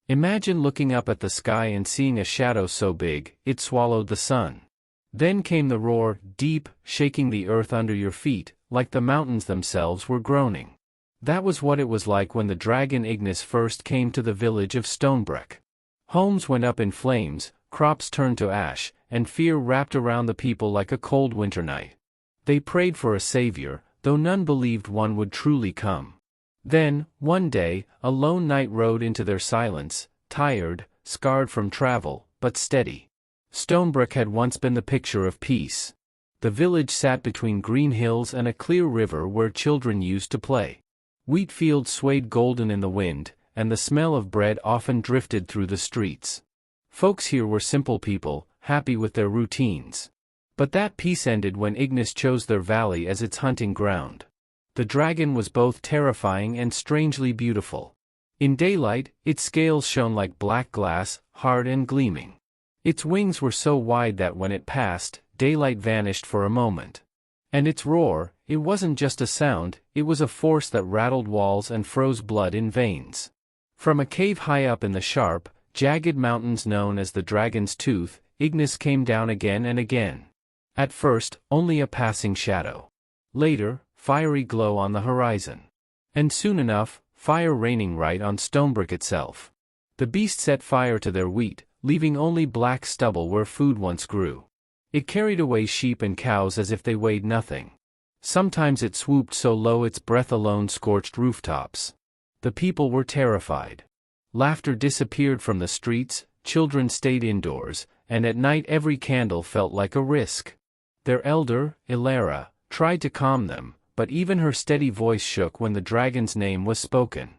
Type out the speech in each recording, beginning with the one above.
Imagine looking up at the sky and seeing a shadow so big, it swallowed the sun. Then came the roar, deep, shaking the earth under your feet, like the mountains themselves were groaning. That was what it was like when the dragon Ignis first came to the village of Stonebreck. Homes went up in flames, crops turned to ash, and fear wrapped around the people like a cold winter night. They prayed for a savior, though none believed one would truly come. Then, one day, a lone knight rode into their silence, tired, scarred from travel, but steady. Stonebreck had once been the picture of peace. The village sat between green hills and a clear river where children used to play. Wheat fields swayed golden in the wind, and the smell of bread often drifted through the streets. Folks here were simple people, happy with their routines. But that peace ended when Ignis chose their valley as its hunting ground. The dragon was both terrifying and strangely beautiful. In daylight, its scales shone like black glass, hard and gleaming. Its wings were so wide that when it passed, daylight vanished for a moment. And its roar, it wasn't just a sound, it was a force that rattled walls and froze blood in veins. From a cave high up in the sharp, jagged mountains known as the Dragon's Tooth, Ignis came down again and again. At first, only a passing shadow. Later, fiery glow on the horizon. And soon enough, fire raining right on Stonebreck itself. The beast set fire to their wheat, leaving only black stubble where food once grew. It carried away sheep and cows as if they weighed nothing. Sometimes it swooped so low its breath alone scorched rooftops. The people were terrified. Laughter disappeared from the streets, children stayed indoors, and at night every candle felt like a risk. Their elder, Ilara, tried to calm them, but even her steady voice shook when the dragon's name was spoken.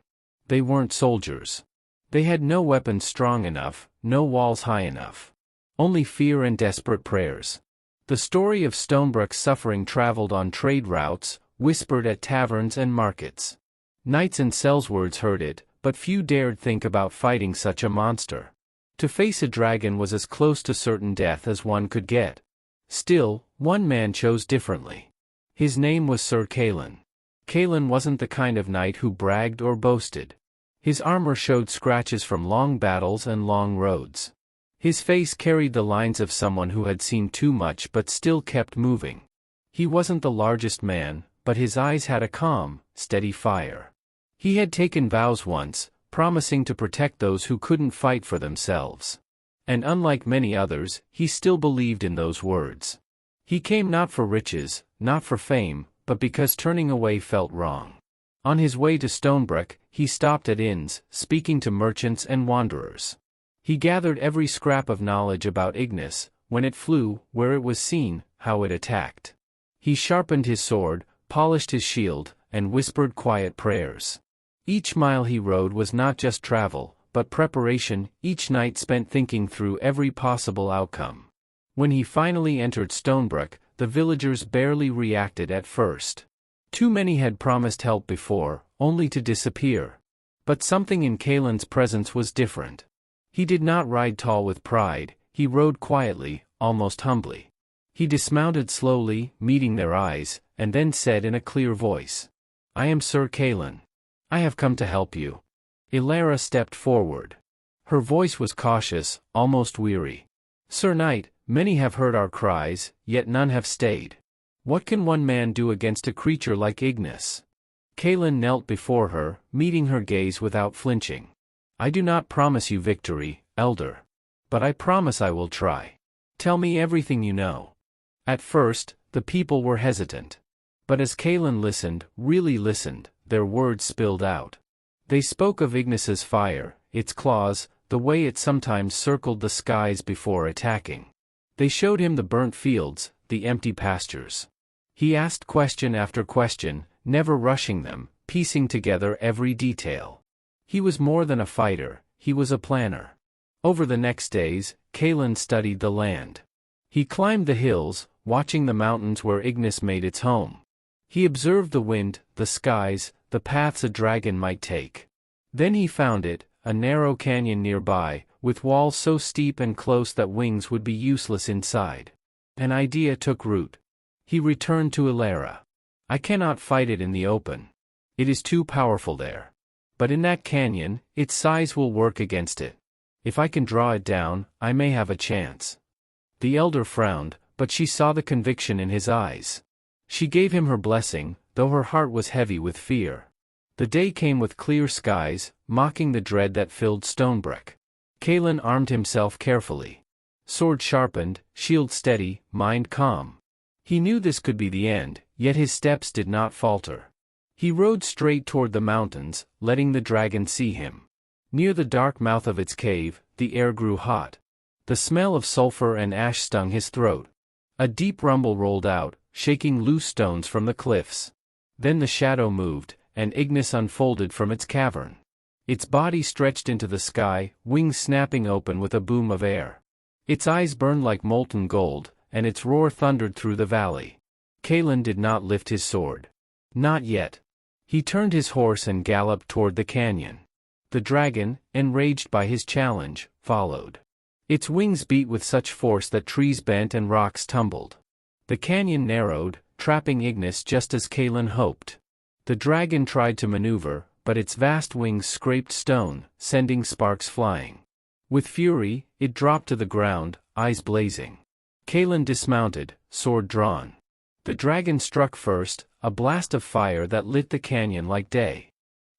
They weren't soldiers. They had no weapons strong enough, no walls high enough. Only fear and desperate prayers. The story of Stonebreck's suffering traveled on trade routes, whispered at taverns and markets. Knights and sellswords heard it, but few dared think about fighting such a monster. To face a dragon was as close to certain death as one could get. Still, one man chose differently. His name was Sir Kalen. Kalen wasn't the kind of knight who bragged or boasted. His armor showed scratches from long battles and long roads. His face carried the lines of someone who had seen too much but still kept moving. He wasn't the largest man, but his eyes had a calm, steady fire. He had taken vows once, promising to protect those who couldn't fight for themselves. And unlike many others, he still believed in those words. He came not for riches, not for fame, but because turning away felt wrong. On his way to Stonebreck, he stopped at inns, speaking to merchants and wanderers. He gathered every scrap of knowledge about Ignis, when it flew, where it was seen, how it attacked. He sharpened his sword, polished his shield, and whispered quiet prayers. Each mile he rode was not just travel, but preparation, each night spent thinking through every possible outcome. When he finally entered Stonebreck, the villagers barely reacted at first. Too many had promised help before, only to disappear. But something in Kalen's presence was different. He did not ride tall with pride, he rode quietly, almost humbly. He dismounted slowly, meeting their eyes, and then said in a clear voice, "I am Sir Kalen. I have come to help you." Ilara stepped forward. Her voice was cautious, almost weary. "Sir Knight, many have heard our cries, yet none have stayed. What can one man do against a creature like Ignis?" Kalen knelt before her, meeting her gaze without flinching. "I do not promise you victory, Elder. But I promise I will try. Tell me everything you know." At first, the people were hesitant. But as Kalen listened, really listened, their words spilled out. They spoke of Ignis's fire, its claws, the way it sometimes circled the skies before attacking. They showed him the burnt fields, the empty pastures. He asked question after question, never rushing them, piecing together every detail. He was more than a fighter, he was a planner. Over the next days, Kalen studied the land. He climbed the hills, watching the mountains where Ignis made its home. He observed the wind, the skies, the paths a dragon might take. Then he found it, a narrow canyon nearby, with walls so steep and close that wings would be useless inside. An idea took root. He returned to Ilara. "I cannot fight it in the open. It is too powerful there. But in that canyon, its size will work against it. If I can draw it down, I may have a chance. The elder frowned, but she saw the conviction in his eyes. She gave him her blessing, though her heart was heavy with fear. The day came with clear skies, mocking the dread that filled Stonebreak. Kalen armed himself carefully. Sword sharpened, shield steady, mind calm. He knew this could be the end, yet his steps did not falter. He rode straight toward the mountains, letting the dragon see him. Near the dark mouth of its cave, the air grew hot. The smell of sulfur and ash stung his throat. A deep rumble rolled out, shaking loose stones from the cliffs. Then the shadow moved, and Ignis unfolded from its cavern. Its body stretched into the sky, wings snapping open with a boom of air. Its eyes burned like molten gold, and its roar thundered through the valley. Kalen did not lift his sword. Not yet. He turned his horse and galloped toward the canyon. The dragon, enraged by his challenge, followed. Its wings beat with such force that trees bent and rocks tumbled. The canyon narrowed, trapping Ignis just as Kalen hoped. The dragon tried to maneuver, but its vast wings scraped stone, sending sparks flying. With fury, it dropped to the ground, eyes blazing. Kalen dismounted, sword drawn. The dragon struck first, a blast of fire that lit the canyon like day.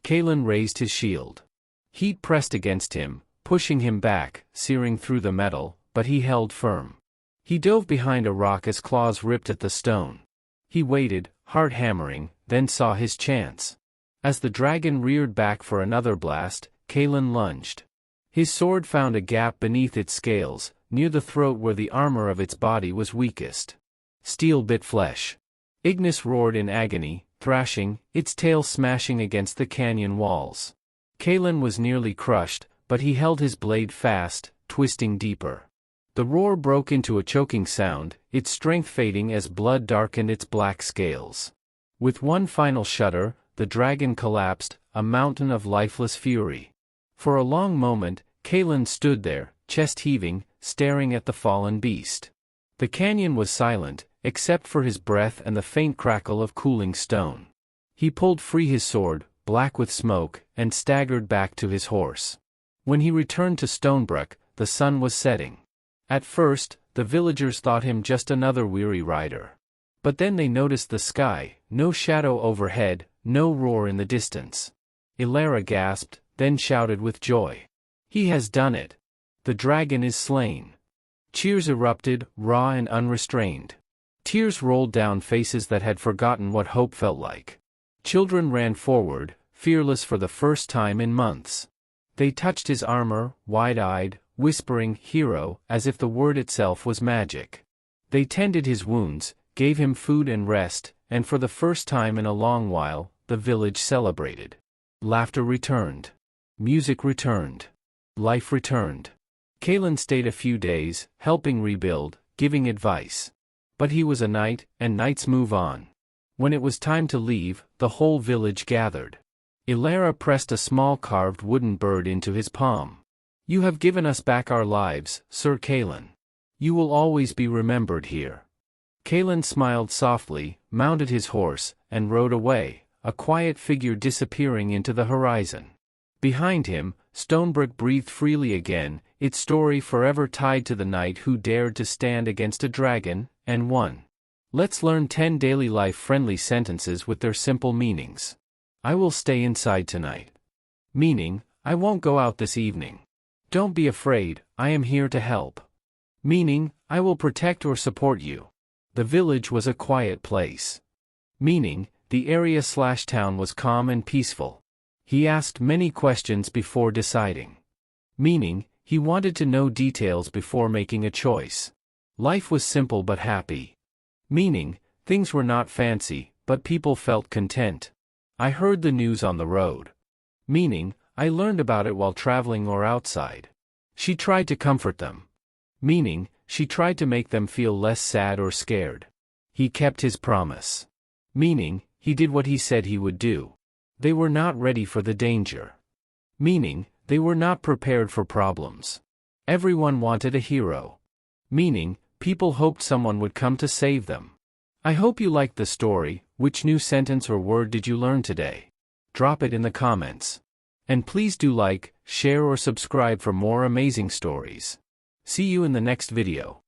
Kalen raised his shield. Heat pressed against him, pushing him back, searing through the metal, but he held firm. He dove behind a rock as claws ripped at the stone. He waited, heart hammering, then saw his chance. As the dragon reared back for another blast, Kalen lunged. His sword found a gap beneath its scales, near the throat where the armor of its body was weakest. Steel bit flesh. Ignis roared in agony, thrashing, its tail smashing against the canyon walls. Kalen was nearly crushed, but he held his blade fast, twisting deeper. The roar broke into a choking sound, its strength fading as blood darkened its black scales. With one final shudder, the dragon collapsed, a mountain of lifeless fury. For a long moment, Kalen stood there, chest heaving, staring at the fallen beast. The canyon was silent, except for his breath and the faint crackle of cooling stone. He pulled free his sword, black with smoke, and staggered back to his horse. When he returned to Stonebreak, the sun was setting. At first, the villagers thought him just another weary rider. But then they noticed the sky, no shadow overhead, no roar in the distance. Ilara gasped, then shouted with joy. He has done it. The dragon is slain. Cheers erupted, raw and unrestrained. Tears rolled down faces that had forgotten what hope felt like. Children ran forward, fearless for the first time in months. They touched his armor, wide-eyed, whispering "hero" as if the word itself was magic. They tended his wounds, gave him food and rest, and for the first time in a long while, the village celebrated. Laughter returned. Music returned. Life returned. Kalen stayed a few days, helping rebuild, giving advice. But he was a knight, and knights move on. When it was time to leave, the whole village gathered. Ilara pressed a small carved wooden bird into his palm. You have given us back our lives, Sir Kalen. You will always be remembered here. Kalen smiled softly, mounted his horse, and rode away, a quiet figure disappearing into the horizon. Behind him, Stonebreak breathed freely again, its story forever tied to the knight who dared to stand against a dragon, and won. Let's learn 10 daily life-friendly sentences with their simple meanings. I will stay inside tonight. Meaning, I won't go out this evening. Don't be afraid, I am here to help. Meaning, I will protect or support you. The village was a quiet place. Meaning, the area/town was calm and peaceful. He asked many questions before deciding. Meaning, he wanted to know details before making a choice. Life was simple but happy. Meaning, things were not fancy, but people felt content. I heard the news on the road. Meaning, I learned about it while traveling or outside. She tried to comfort them. Meaning, she tried to make them feel less sad or scared. He kept his promise. Meaning, he did what he said he would do. They were not ready for the danger. Meaning, they were not prepared for problems. Everyone wanted a hero. Meaning, people hoped someone would come to save them. I hope you liked the story. Which new sentence or word did you learn today? Drop it in the comments. And please do like, share or subscribe for more amazing stories. See you in the next video.